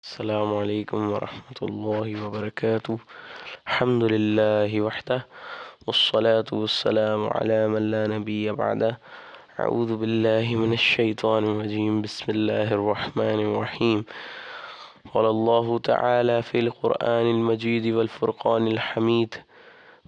السلام علیکم ورحمۃ اللہ وبرکاتہ۔ الحمد للہ وحدہ والصلاة والسلام علی من لا نبی بعدہ۔ اعوذ باللہ من الشیطان الرجیم، بسم اللہ الرحمن الرحیم۔ قال اللہ تعالی فی القرآن المجید والفرقان الحمید،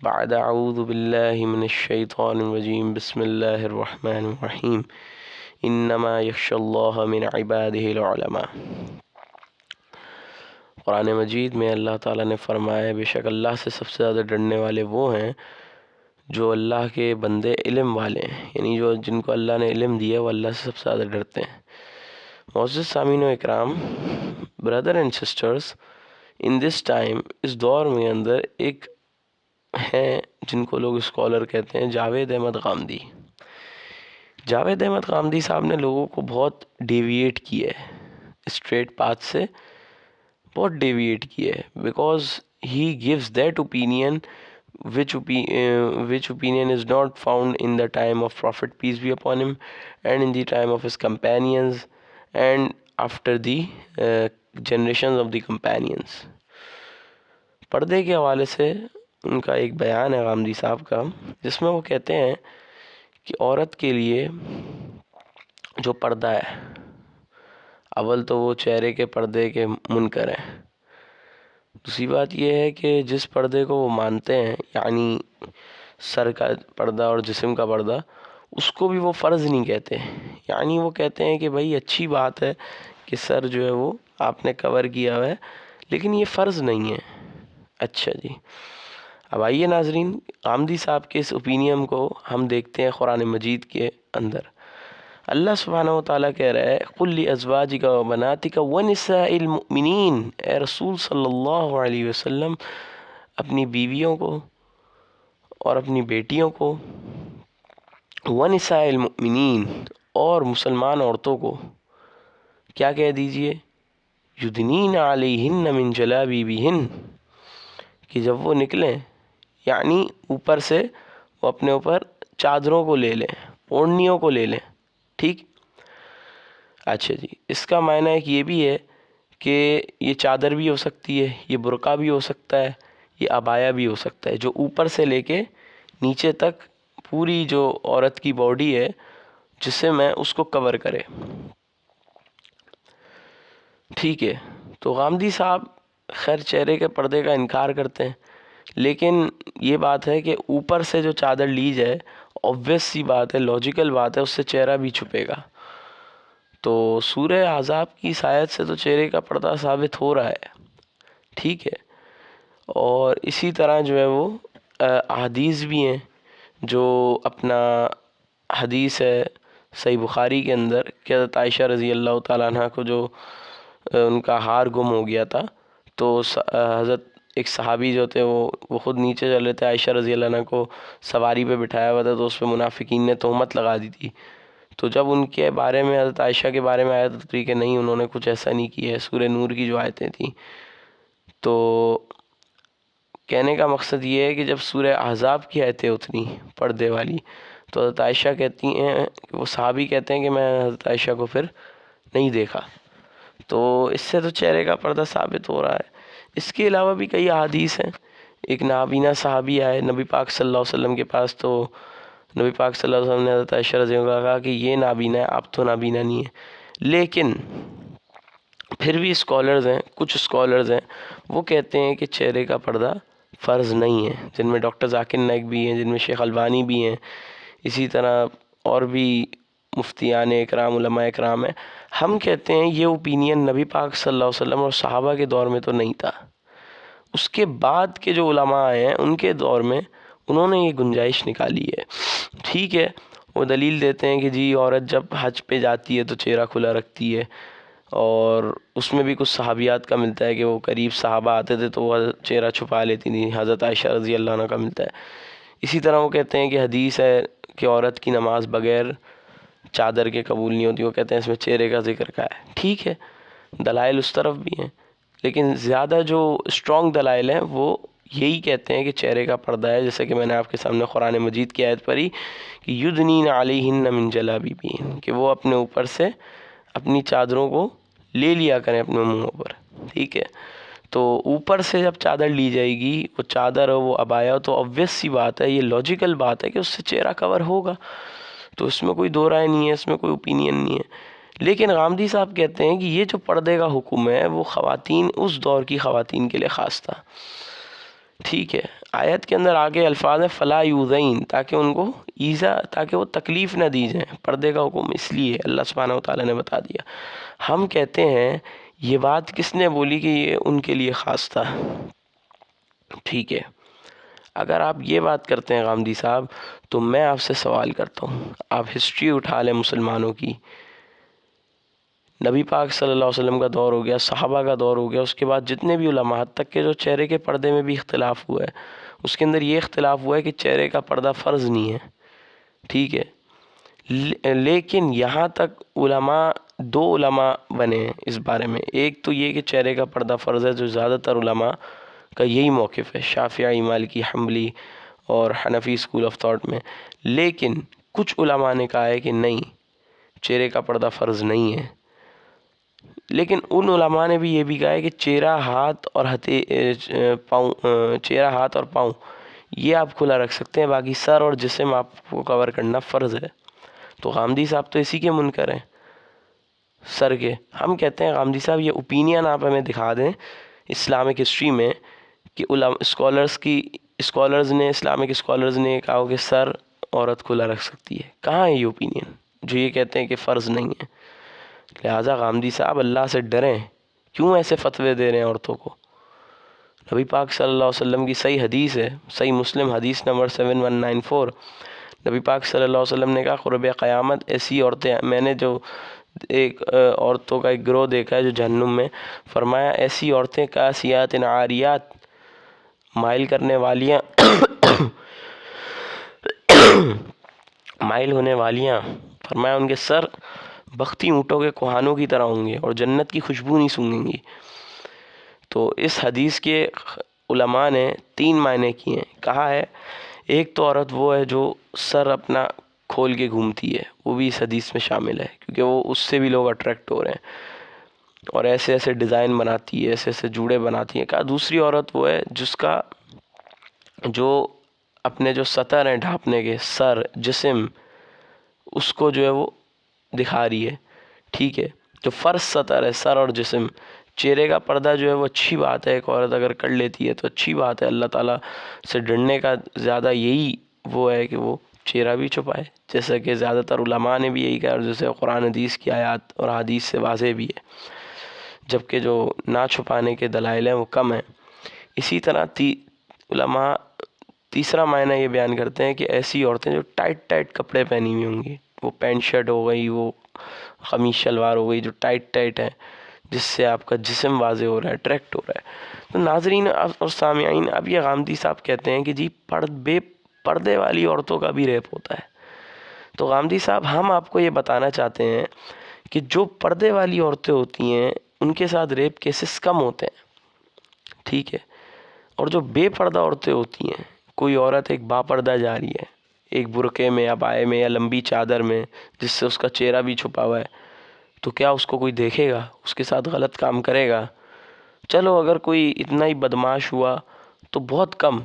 بعد اعوذ باللہ من الشیطان الرجیم، بسم اللہ الرحمن الرحیم۔ انما یخشی اللہ من عبادہ العلماء۔ قرآن مجید میں اللہ تعالیٰ نے فرمایا بے شک اللہ سے سب سے زیادہ ڈرنے والے وہ ہیں جو اللہ کے بندے علم والے ہیں، یعنی جن کو اللہ نے علم دیا وہ اللہ سے سب سے زیادہ ڈرتے ہیں۔ معزز سامعین و اکرام، brother and sisters, in this time, اس دور میں اندر ایک ہیں جن کو لوگ اسکالر کہتے ہیں، جاوید احمد غامدی۔ جاوید احمد غامدی صاحب نے لوگوں کو بہت ڈیویٹ کیا ہے، اسٹریٹ پاتھ سے بہت ڈیویٹ کیا ہے، because he gives that opinion which opinion is not found in the time of Prophet peace be upon him and in the time of his companions and after the generations of the companions۔ پردے کے حوالے سے ان کا ایک بیان ہے غامدی صاحب کا، جس میں وہ کہتے ہیں کہ عورت کے لیے جو پردہ ہے، اول تو وہ چہرے کے پردے کے منکر ہیں، دوسری بات یہ ہے کہ جس پردے کو وہ مانتے ہیں، یعنی سر کا پردہ اور جسم کا پردہ، اس کو بھی وہ فرض نہیں کہتے، یعنی وہ کہتے ہیں کہ بھائی اچھی بات ہے کہ سر جو ہے وہ آپ نے کور کیا ہوا ہے، لیکن یہ فرض نہیں ہے۔ اچھا جی، اب آئیے ناظرین، غامدی صاحب کے اس اوپینین کو ہم دیکھتے ہیں قرآن مجید کے اندر۔ اللہ سبحانہ وتعالیٰ کہہ رہا ہے قُل لِأَزْوَاجِكَ وَبَنَاتِكَ وَنِسَاءِ الْمُؤْمِنِينَ، اے رسول صلی اللہ علیہ وسلم اپنی بیویوں کو اور اپنی بیٹیوں کو، وَنِسَاءِ الْمُؤْمِنِينَ اور مسلمان عورتوں کو کیا کہہ دیجئے، يُدْنِينَ عَلَيْهِنَّ مِنْ جَلَابِيبِهِنَّ، کہ جب وہ نکلیں یعنی اوپر سے وہ اپنے اوپر چادروں کو لے لیں، اوڑھنیوں کو لے لیں، ٹھیک۔ اچھا جی، اس کا معنی ایک یہ بھی ہے کہ یہ چادر بھی ہو سکتی ہے، یہ برقع بھی ہو سکتا ہے، یہ عبایا بھی ہو سکتا ہے، جو اوپر سے لے کے نیچے تک پوری جو عورت کی باڈی ہے جسم ہے اس کو کور کرے، ٹھیک ہے۔ تو غامدی صاحب خیر چہرے کے پردے کا انکار کرتے ہیں، لیکن یہ بات ہے کہ اوپر سے جو چادر لی جائے، obvious سی بات ہے، لاجیکل بات ہے، اس سے چہرہ بھی چھپے گا۔ تو سورہ احزاب کی اس آیت سے تو چہرے کا پردہ ثابت ہو رہا ہے، ٹھیک ہے۔ اور اسی طرح جو ہے وہ احادیث بھی ہیں، جو اپنا حدیث ہے صحیح بخاری کے اندر کہ حضرت عائشہ رضی اللہ تعالیٰ عنہ کو جو ان کا ہار گم ہو گیا تھا، تو حضرت ایک صحابی جو تھے وہ خود نیچے چل رہے تھے، عائشہ رضی اللہ عنہ کو سواری پہ بٹھایا ہوا تھا، تو اس پہ منافقین نے تہمت لگا دی تھی۔ تو جب ان کے بارے میں حضرت عائشہ کے بارے میں آیا تو کہ نہیں، انہوں نے کچھ ایسا نہیں کیا ہے، سورہ نور کی جو آیتیں تھیں۔ تو کہنے کا مقصد یہ ہے کہ جب سورہ احزاب کی آیتیں اتری پردے والی، تو حضرت عائشہ کہتی ہیں، وہ صحابی کہتے ہیں کہ میں حضرت عائشہ کو پھر نہیں دیکھا۔ تو اس سے تو چہرے کا پردہ ثابت ہو رہا ہے۔ اس کے علاوہ بھی کئی احادیث ہیں۔ ایک نابینا صحابی آئے نبی پاک صلی اللہ علیہ وسلم کے پاس، تو نبی پاک صلی اللہ علیہ وسلم نے حضرت عائشہ رضی اللہ عنہا کہا کہ یہ نابینا ہے، آپ تو نابینا نہیں ہیں۔ لیکن پھر بھی اسکالرز ہیں، کچھ اسکالرز ہیں، وہ کہتے ہیں کہ چہرے کا پردہ فرض نہیں ہے، جن میں ڈاکٹر ذاکر نائک بھی ہیں، جن میں شیخ البانی بھی ہیں، اسی طرح اور بھی مفتیان اکرام، علماء اکرام ہیں۔ ہم کہتے ہیں یہ اوپینین نبی پاک صلی اللہ علیہ وسلم اور صحابہ کے دور میں تو نہیں تھا، اس کے بعد کے جو علماء آئے ہیں ان کے دور میں انہوں نے یہ گنجائش نکالی ہے، ٹھیک ہے۔ وہ دلیل دیتے ہیں کہ جی عورت جب حج پہ جاتی ہے تو چہرہ کھلا رکھتی ہے، اور اس میں بھی کچھ صحابیات کا ملتا ہے کہ وہ قریب صحابہ آتے تھے تو وہ چہرہ چھپا لیتی تھیں، حضرت عائشہ رضی اللہ عنہ کا ملتا ہے۔ اسی طرح وہ کہتے ہیں کہ حدیث ہے کہ عورت کی نماز بغیر چادر کے قبول نہیں ہوتی، وہ کہتے ہیں اس میں چہرے کا ذکر کا ہے، ٹھیک ہے۔ دلائل اس طرف بھی ہیں، لیکن زیادہ جو اسٹرانگ دلائل ہیں وہ یہی کہتے ہیں کہ چہرے کا پردہ ہے، جیسے کہ میں نے آپ کے سامنے قرآن مجید کی آیت پڑھی کہ یدنین علیہن من جلابیبہن، کہ وہ اپنے اوپر سے اپنی چادروں کو لے لیا کریں اپنے منہوں پر۔ ٹھیک ہے، تو اوپر سے جب چادر لی جائے گی، وہ چادر اور وہ عبایا، تو obvious سی بات ہے، یہ لاجیکل بات ہے کہ اس سے چہرہ کور ہوگا، تو اس میں کوئی دو رائے نہیں ہے، اس میں کوئی اوپینین نہیں ہے۔ لیکن غامدی صاحب کہتے ہیں کہ یہ جو پردے کا حکم ہے وہ خواتین، اس دور کی خواتین کے لیے خاص تھا، ٹھیک ہے۔ آیت کے اندر آگے الفاظ ہیں فلا یوزین، تاکہ ان کو ایزا، تاکہ وہ تکلیف نہ دی جائیں۔ پردے کا حکم اس لیے اللہ سبحانہ وتعالیٰ نے بتا دیا۔ ہم کہتے ہیں یہ بات کس نے بولی کہ یہ ان کے لیے خاص تھا؟ ٹھیک ہے، اگر آپ یہ بات کرتے ہیں غامدی صاحب، تو میں آپ سے سوال کرتا ہوں، آپ ہسٹری اٹھا لیں مسلمانوں کی، نبی پاک صلی اللہ علیہ وسلم کا دور ہو گیا، صحابہ کا دور ہو گیا، اس کے بعد جتنے بھی علماء، حتی تک کہ جو چہرے کے پردے میں بھی اختلاف ہوا ہے، اس کے اندر یہ اختلاف ہوا ہے کہ چہرے کا پردہ فرض نہیں ہے، ٹھیک ہے۔ لیکن یہاں تک دو علماء بنے ہیں اس بارے میں، ایک تو یہ کہ چہرے کا پردہ فرض ہے، جو زیادہ تر علماء کا یہی موقف ہے، شافعی، مالکی، حنبلی اور حنفی اسکول آف تھاٹ میں۔ لیکن کچھ علماء نے کہا ہے کہ نہیں، چہرے کا پردہ فرض نہیں ہے۔ لیکن ان علماء نے بھی یہ بھی کہا ہے کہ چہرہ، ہاتھ اور پاؤں یہ آپ کھلا رکھ سکتے ہیں، باقی سر اور جسم آپ کو کور کرنا فرض ہے۔ تو غامدی صاحب تو اسی کے منکر ہیں، سر کے۔ ہم کہتے ہیں غامدی صاحب یہ اوپینین آپ ہمیں دکھا دیں اسلامک ہسٹری میں کہ اسکالرز نے، اسلامک اسکالرز نے کہا ہو کہ سر عورت کھلا رکھ سکتی ہے، کہاں ہے یہ اوپینین جو یہ کہتے ہیں کہ فرض نہیں ہے؟ لہٰذا غامدی صاحب اللہ سے ڈریں، کیوں ایسے فتوے دے رہے ہیں عورتوں کو؟ نبی پاک صلی اللہ علیہ وسلم کی صحیح حدیث ہے، صحیح مسلم حدیث نمبر 7194، نبی پاک صلی اللہ علیہ وسلم نے کہا قرب قیامت ایسی عورتیں، میں نے جو ایک عورتوں کا ایک گروہ دیکھا ہے جو جہنم میں، فرمایا ایسی عورتیں کاسیات عاریات، مائل کرنے والیاں مائل ہونے والیاں، فرمایا ان کے سر بختی اونٹوں کے کوہانوں کی طرح ہوں گے اور جنت کی خوشبو نہیں سونگیں گی۔ تو اس حدیث کے علماء نے 3 معنی کیے ہیں، کہا ہے ایک تو عورت وہ ہے جو سر اپنا کھول کے گھومتی ہے، وہ بھی اس حدیث میں شامل ہے، کیونکہ وہ اس سے بھی لوگ اٹریکٹ ہو رہے ہیں، اور ایسے ایسے ڈیزائن بناتی ہے، ایسے ایسے جوڑے بناتی ہیں۔ کہا دوسری عورت وہ ہے جس کا جو اپنے جو سطر ہیں ڈھانپنے کے، سر، جسم، اس کو جو ہے وہ دکھا رہی ہے، ٹھیک ہے، جو فرض سطر ہے، سر اور جسم۔ چہرے کا پردہ جو ہے وہ اچھی بات ہے، ایک عورت اگر کر لیتی ہے تو اچھی بات ہے، اللہ تعالیٰ سے ڈرنے کا زیادہ یہی وہ ہے کہ وہ چہرہ بھی چھپائے، جیسا کہ زیادہ تر علماء نے بھی یہی کہا، اور جیسے قرآن حدیث کی آیات اور حدیث سے واضح بھی ہے، جبکہ جو نہ چھپانے کے دلائل ہیں وہ کم ہیں۔ اسی طرح علماء تیسرا معنی یہ بیان کرتے ہیں کہ ایسی عورتیں جو ٹائٹ کپڑے پہنی ہوئی ہوں گی، وہ پینٹ شرٹ ہو گئی، وہ قمیص شلوار ہو گئی جو ٹائٹ ہے، جس سے آپ کا جسم واضح ہو رہا ہے، اٹریکٹ ہو رہا ہے۔ تو ناظرین اور سامعین، اب یہ غامدی صاحب کہتے ہیں کہ جی بے پردے والی عورتوں کا بھی ریپ ہوتا ہے۔ تو غامدی صاحب ہم آپ کو یہ بتانا چاہتے ہیں کہ جو پردے والی عورتیں ہوتی ہیں ان کے ساتھ ریپ کیسز کم ہوتے ہیں، ٹھیک ہے، اور جو بے پردہ عورتیں ہوتی ہیں، کوئی عورت ایک باپردہ جا رہی ہے، ایک برقعے میں یا بائے میں یا لمبی چادر میں جس سے اس کا چہرہ بھی چھپا ہوا ہے، تو کیا اس کو کوئی دیکھے گا؟ اس کے ساتھ غلط کام کرے گا؟ چلو اگر کوئی اتنا ہی بدماش ہوا تو بہت کم،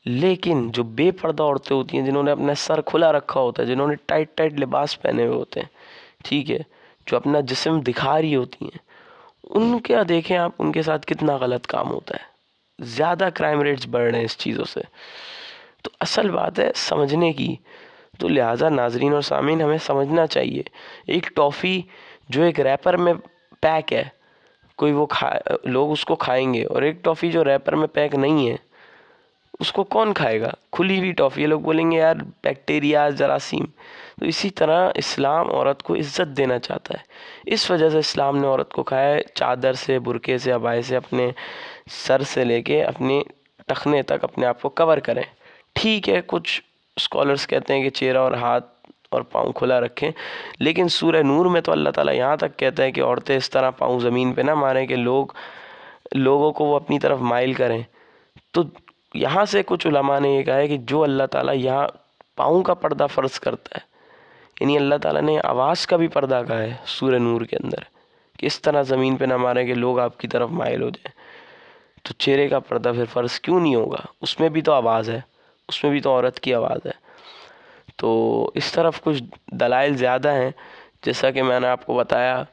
لیکن جو بے پردہ عورتیں ہوتی ہیں، جنہوں نے اپنا سر کھلا رکھا ہوتا ہے، جنہوں نے ٹائٹ لباس پہنے ہوئے ہوتے ہیں، ٹھیک ہے، جو اپنا جسم دکھا رہی ہوتی ہیں، ان کا دیکھیں آپ ان کے ساتھ کتنا غلط کام ہوتا ہے، زیادہ کرائم ریٹس بڑھ رہے ہیں اس چیزوں سے۔ تو اصل بات ہے سمجھنے کی، تو لہٰذا ناظرین اور سامعین ہمیں سمجھنا چاہیے، ایک ٹافی جو ایک ریپر میں پیک ہے، کوئی وہ لوگ اس کو کھائیں گے، اور ایک ٹافی جو ریپر میں پیک نہیں ہے اس کو کون کھائے گا؟ کھلی ہوئی ٹافی ہے، لوگ بولیں گے یار بیکٹیریا، جراثیم۔ تو اسی طرح اسلام عورت کو عزت دینا چاہتا ہے، اس وجہ سے اسلام نے عورت کو کہا ہے چادر سے، برقعے سے، عبائے سے اپنے سر سے لے کے اپنے ٹخنے تک اپنے آپ کو کور کریں۔ ٹھیک ہے، کچھ اسکالرز کہتے ہیں کہ چہرہ اور ہاتھ اور پاؤں کھلا رکھیں، لیکن سورہ نور میں تو اللہ تعالیٰ یہاں تک کہتا ہے کہ عورتیں اس طرح پاؤں زمین پہ نہ ماریں کہ لوگوں کو وہ اپنی طرف مائل کریں۔ تو یہاں سے کچھ علماء نے یہ کہا ہے کہ جو اللہ تعالیٰ یہاں پاؤں کا پردہ فرض کرتا ہے، یعنی اللہ تعالیٰ نے آواز کا بھی پردہ کہا ہے سورہ نور کے اندر کہ اس طرح زمین پہ نہ ماریں کہ لوگ آپ کی طرف مائل ہو جائیں، تو چہرے کا پردہ پھر فرض کیوں نہیں ہوگا؟ اس میں بھی تو آواز ہے، اس میں بھی تو عورت کی آواز ہے۔ تو اس طرف کچھ دلائل زیادہ ہیں، جیسا کہ میں نے آپ کو بتایا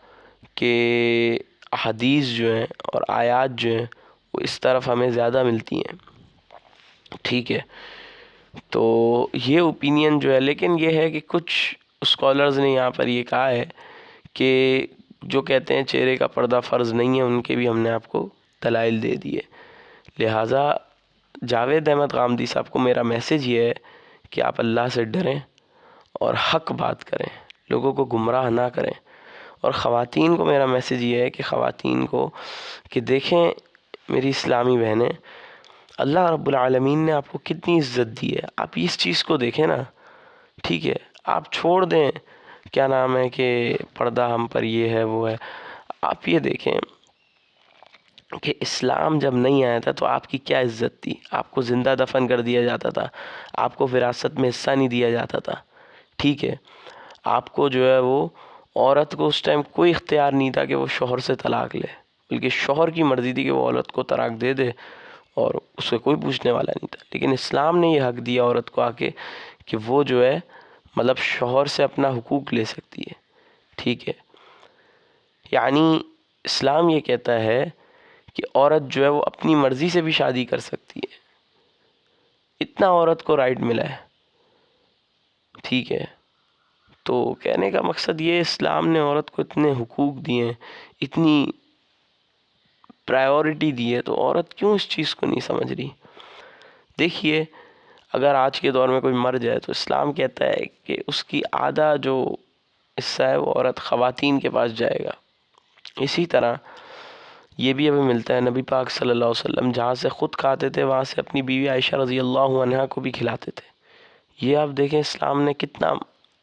کہ حدیث جو ہیں اور آیات جو ہیں وہ اس طرف ہمیں زیادہ ملتی ہیں، ٹھیک ہے۔ تو یہ اوپینین جو ہے، لیکن یہ ہے کہ کچھ اسکالرز نے یہاں پر یہ کہا ہے کہ جو کہتے ہیں چہرے کا پردہ فرض نہیں ہے، ان کے بھی ہم نے آپ کو دلائل دے دیے۔ لہٰذا جاوید احمد غامدی صاحب کو میرا میسیج یہ ہے کہ آپ اللہ سے ڈریں اور حق بات کریں، لوگوں کو گمراہ نہ کریں۔ اور خواتین کو میرا میسیج یہ ہے کہ خواتین کو کہ دیکھیں میری اسلامی بہنیں، اللہ رب العالمین نے آپ کو کتنی عزت دی ہے، آپ اس چیز کو دیکھیں نا، ٹھیک ہے۔ آپ چھوڑ دیں کیا نام ہے کہ پردہ ہم پر یہ ہے وہ ہے، آپ یہ دیکھیں کہ اسلام جب نہیں آیا تھا تو آپ کی کیا عزت تھی، آپ کو زندہ دفن کر دیا جاتا تھا، آپ کو وراثت میں حصہ نہیں دیا جاتا تھا، ٹھیک ہے۔ آپ کو جو ہے وہ عورت کو اس ٹائم کوئی اختیار نہیں تھا کہ وہ شوہر سے طلاق لے، بلکہ شوہر کی مرضی تھی کہ وہ عورت کو طلاق دے دے اور اس سے کوئی پوچھنے والا نہیں تھا۔ لیکن اسلام نے یہ حق دیا عورت کو آ کے کہ وہ جو ہے مطلب شوہر سے اپنا حقوق لے سکتی ہے، ٹھیک ہے۔ یعنی اسلام یہ کہتا ہے کہ عورت جو ہے وہ اپنی مرضی سے بھی شادی کر سکتی ہے، اتنا عورت کو رائٹ ملا ہے، ٹھیک ہے۔ تو کہنے کا مقصد یہ، اسلام نے عورت کو اتنے حقوق دیے ہیں، اتنی پرائیورٹی دی ہے، تو عورت کیوں اس چیز کو نہیں سمجھ رہی؟ دیکھیے اگر آج کے دور میں کوئی مر جائے تو اسلام کہتا ہے کہ اس کی آدھا جو حصہ ہے وہ عورت خواتین کے پاس جائے گا۔ اسی طرح یہ بھی ہمیں ملتا ہے، نبی پاک صلی اللہ علیہ وسلم جہاں سے خود کھاتے تھے وہاں سے اپنی بیوی عائشہ رضی اللہ عنہا کو بھی کھلاتے تھے۔ یہ آپ دیکھیں اسلام نے کتنا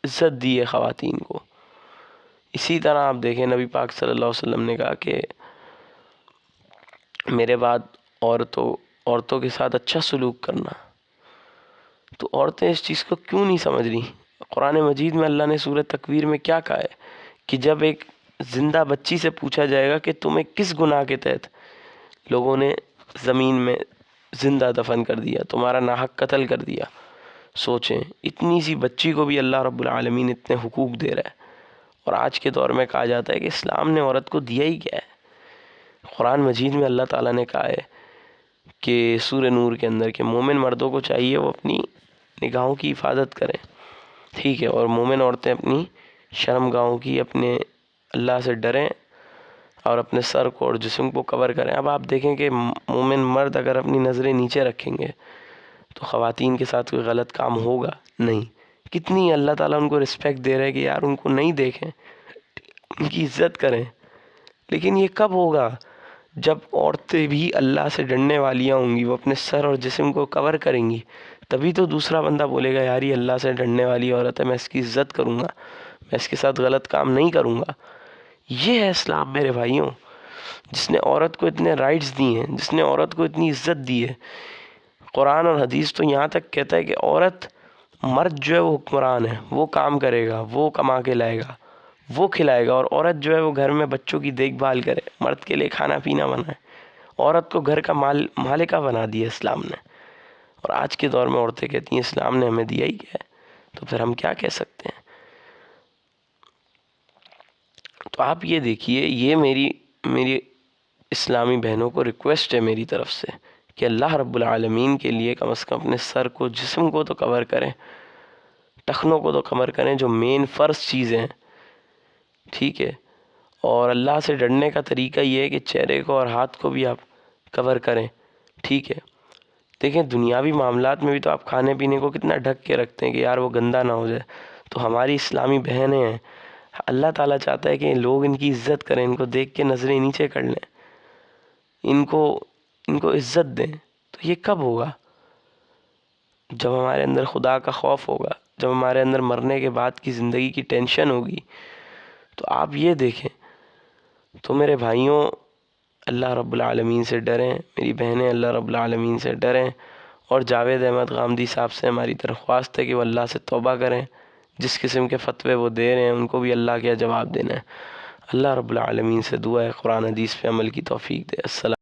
عزت دی ہے خواتین کو۔ اسی طرح آپ دیکھیں نبی پاک صلی اللہ علیہ وسلم نے کہا کہ میرے بعد عورتوں کے ساتھ اچھا سلوک کرنا۔ تو عورتیں اس چیز کو کیوں نہیں سمجھ رہی؟ قرآن مجید میں اللہ نے سورہ تکویر میں کیا کہا ہے کہ جب ایک زندہ بچی سے پوچھا جائے گا کہ تمہیں کس گناہ کے تحت لوگوں نے زمین میں زندہ دفن کر دیا، تمہارا ناحق قتل کر دیا، سوچیں اتنی سی بچی کو بھی اللہ رب العالمین اتنے حقوق دے رہا ہے۔ اور آج کے دور میں کہا جاتا ہے کہ اسلام نے عورت کو دیا ہی کیا ہے؟ قرآن مجید میں اللہ تعالیٰ نے کہا ہے کہ سورہ نور کے اندر کہ مومن مردوں کو چاہیے وہ اپنی نگاہوں کی حفاظت کریں، ٹھیک ہے، اور مومن عورتیں اپنی شرمگاہوں کی، اپنے اللہ سے ڈریں اور اپنے سر کو اور جسم کو کور کریں۔ اب آپ دیکھیں کہ مومن مرد اگر اپنی نظریں نیچے رکھیں گے تو خواتین کے ساتھ کوئی غلط کام ہوگا نہیں۔ کتنی اللہ تعالیٰ ان کو رسپیکٹ دے رہے کہ یار ان کو نہیں دیکھیں، ان کی عزت کریں۔ لیکن یہ کب ہوگا؟ جب عورتیں بھی اللہ سے ڈرنے والیاں ہوں گی، وہ اپنے سر اور جسم کو کور کریں گی، تبھی تو دوسرا بندہ بولے گا یار یہ اللہ سے ڈرنے والی عورت ہے، میں اس کی عزت کروں گا، میں اس کے ساتھ غلط کام نہیں کروں گا۔ یہ ہے اسلام میرے بھائیوں، جس نے عورت کو اتنے رائٹس دی ہیں، جس نے عورت کو اتنی عزت دی ہے۔ قرآن اور حدیث تو یہاں تک کہتا ہے کہ عورت، مرد جو ہے وہ حکمران ہے، وہ کام کرے گا، وہ کما کے لائے گا، وہ کھلائے گا، اور عورت جو ہے وہ گھر میں بچوں کی دیکھ بھال کرے، مرد کے لیے کھانا پینا بنائے۔ عورت کو گھر کا مالکہ بنا دیا اسلام نے، اور آج کے دور میں عورتیں کہتی ہیں اسلام نے ہمیں دیا ہی کیا ہے، تو پھر ہم کیا کہہ سکتے ہیں؟ تو آپ یہ دیکھیے، یہ میری اسلامی بہنوں کو ریکویسٹ ہے میری طرف سے کہ اللہ رب العالمین کے لیے کم از کم اپنے سر کو، جسم کو تو کور کریں، ٹخنوں کو تو کور کریں، جو مین فرض چیزیں ہیں، ٹھیک ہے۔ اور اللہ سے ڈرنے کا طریقہ یہ ہے کہ چہرے کو اور ہاتھ کو بھی آپ کور کریں، ٹھیک ہے۔ دیکھیں دنیاوی معاملات میں بھی تو آپ کھانے پینے کو کتنا ڈھک کے رکھتے ہیں کہ یار وہ گندہ نہ ہو جائے، تو ہماری اسلامی بہنیں ہیں، اللہ تعالیٰ چاہتا ہے کہ لوگ ان کی عزت کریں، ان کو دیکھ کے نظریں نیچے کر لیں، ان کو عزت دیں۔ تو یہ کب ہوگا؟ جب ہمارے اندر خدا کا خوف ہوگا، جب ہمارے اندر مرنے کے بعد کی زندگی کی ٹینشن ہوگی۔ تو آپ یہ دیکھیں، تو میرے بھائیوں اللہ رب العالمین سے ڈریں، میری بہنیں اللہ رب العالمین سے ڈریں، اور جاوید احمد غامدی صاحب سے ہماری درخواست ہے کہ وہ اللہ سے توبہ کریں، جس قسم کے فتوے وہ دے رہے ہیں ان کو بھی اللہ کیا جواب دینا ہے۔ اللہ رب العالمین سے دعا ہے قرآن حدیث پہ عمل کی توفیق دے۔ السلام